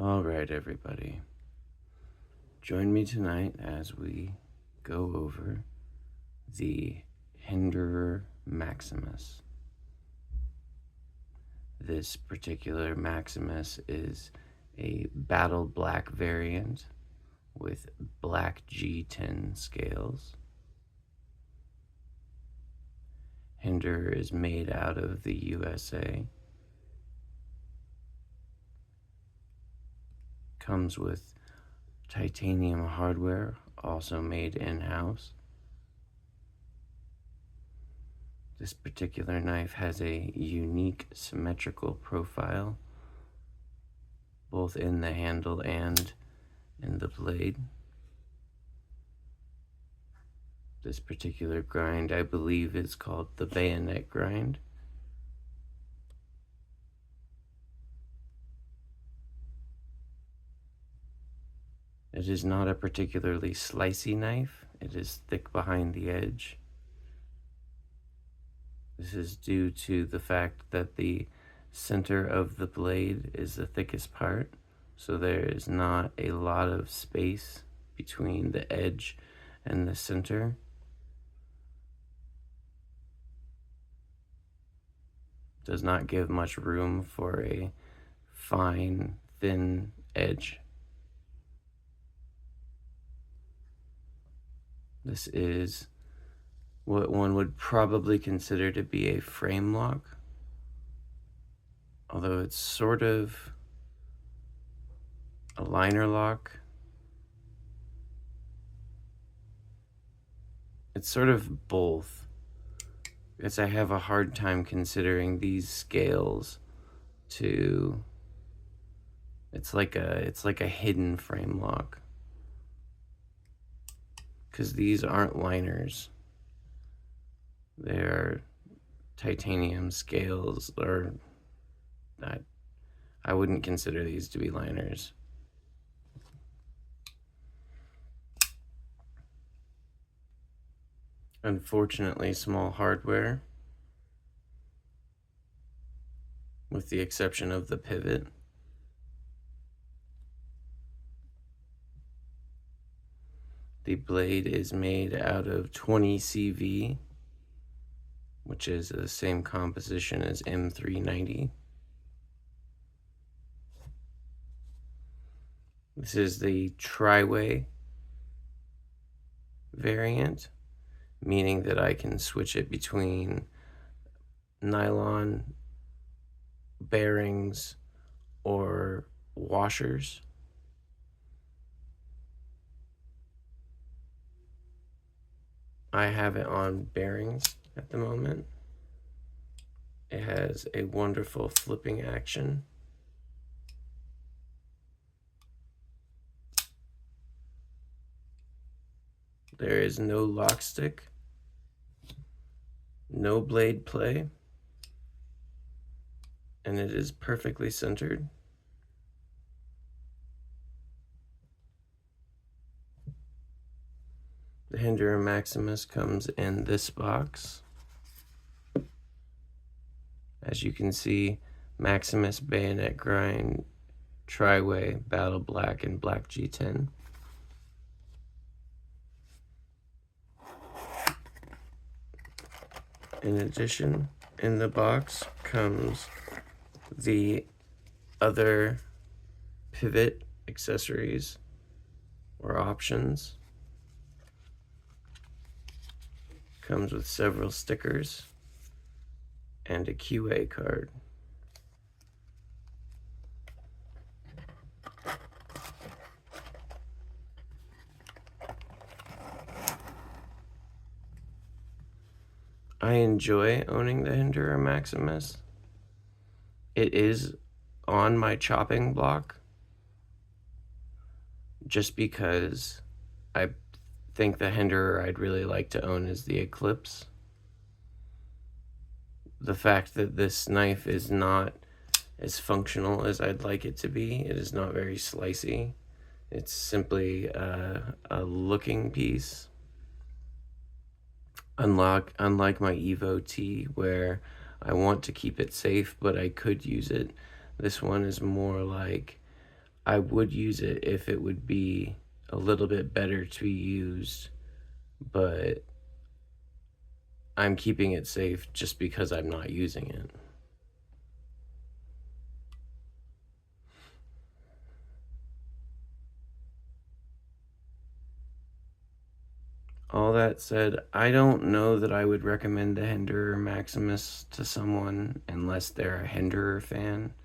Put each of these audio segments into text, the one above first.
All right, everybody. Join me tonight as we go over the Hinderer Maximus. This particular Maximus is a battle black variant with black G10 scales. Hinderer is made out of the USA. Comes with titanium hardware, also made in-house. This particular knife has a unique symmetrical profile, both in the handle and in the blade. This particular grind, I believe, is called the bayonet grind. It is not a particularly slicey knife. It is thick behind the edge. This is due to the fact that the center of the blade is the thickest part, so there is not a lot of space between the edge and the center. Does not give much room for a fine, thin edge. This is what one would probably consider to be a frame lock, although it's sort of a liner lock. It's sort of both, because I have a hard time considering these scales to, it's like a hidden frame lock, because these aren't liners. They're titanium scales, or I wouldn't consider these to be liners. Unfortunately, small hardware, with the exception of the pivot. The blade is made out of 20 CV, which is the same composition as M390. This is the tri-way variant, meaning that I can switch it between nylon bearings or washers. I have it on bearings at the moment. It has a wonderful flipping action. There is no lock stick, no blade play, and it is perfectly centered. The Hinderer Maximus comes in this box. As you can see, Maximus bayonet grind, tri-way, battle black, and black G10. In addition, in the box comes the other pivot accessories or options. Comes with several stickers and a QA card. I enjoy owning the Hinderer Maximus. It is on my chopping block just because I think the Hinderer I'd really like to own is the Eclipse. The fact that this knife is not as functional as I'd like it to be, it is not very slicey. It's simply a looking piece. Unlike my Evo T, where I want to keep it safe, but I could use it. This one is more like I would use it if it would be a little bit better to be used, but I'm keeping it safe just because I'm not using it. All that said, I don't know that I would recommend the Hinderer Maximus to someone unless they're a Hinderer fan.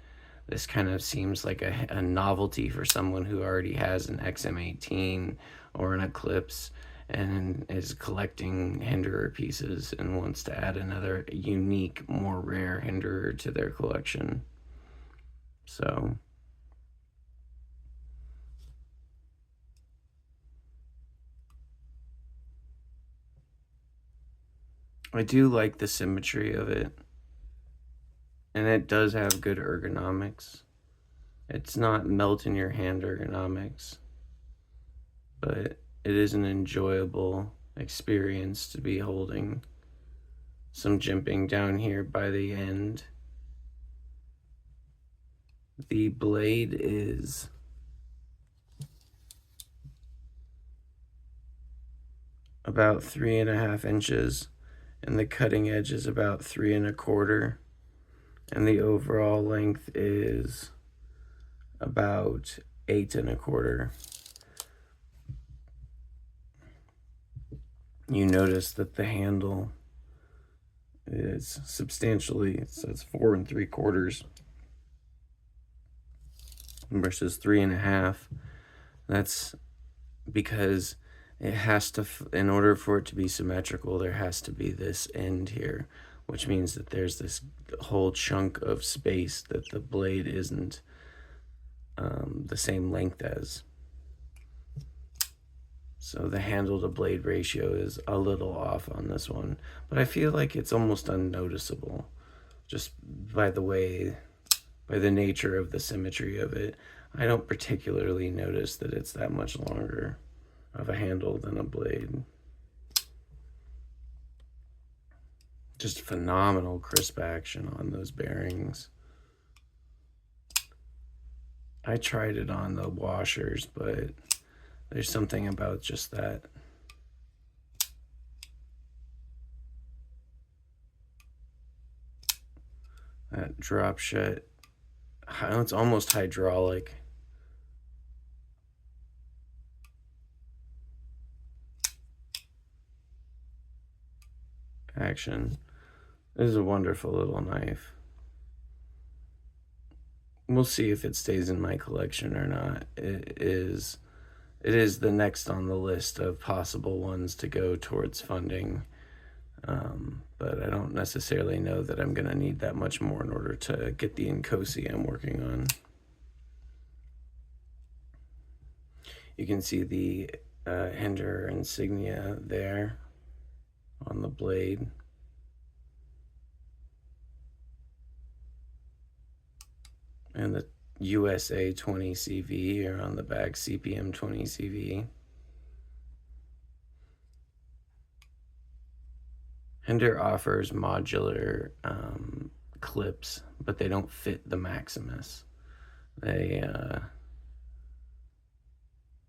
This kind of seems like a novelty for someone who already has an XM18 or an Eclipse and is collecting Hinderer pieces and wants to add another unique, more rare Hinderer to their collection. So I do like the symmetry of it, and it does have good ergonomics. It's not melt in your hand ergonomics, but it is an enjoyable experience to be holding. Some jimping down here by the end. The blade is about 3.5 inches, and the cutting edge is about 3.25, and the overall length is about 8.25. You notice that the handle is substantially, it says 4 3/4 versus 3.5. That's because it has to, in order for it to be symmetrical, there has to be this end here, which means that there's this whole chunk of space that the blade isn't the same length as. So the handle to blade ratio is a little off on this one, but I feel like it's almost unnoticeable just by the nature of the symmetry of it. I don't particularly notice that it's that much longer of a handle than a blade. Just phenomenal crisp action on those bearings. I tried it on the washers, but there's something about just that. That drop shut. It's almost hydraulic. Action. This is a wonderful little knife. We'll see if it stays in my collection or not. It is the next on the list of possible ones to go towards funding, but I don't necessarily know that I'm going to need that much more in order to get the Inkosi I'm working on. You can see the Hinderer insignia there on the blade. And the USA 20 CV, or on the back CPM 20 CV. Hinderer offers modular clips, but they don't fit the Maximus.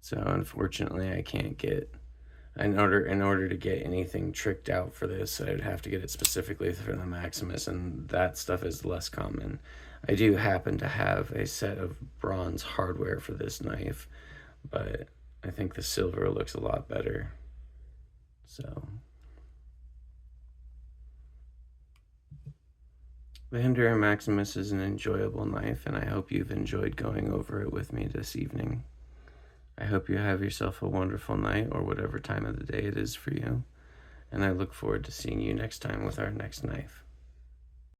So unfortunately I can't get, in order to get anything tricked out for this, I'd have to get it specifically for the Maximus, and that stuff is less common. I do happen to have a set of bronze hardware for this knife, but I think the silver looks a lot better. So the Hinderer Maximus is an enjoyable knife, and I hope you've enjoyed going over it with me this evening. I hope you have yourself a wonderful night, or whatever time of the day it is for you, and I look forward to seeing you next time with our next knife.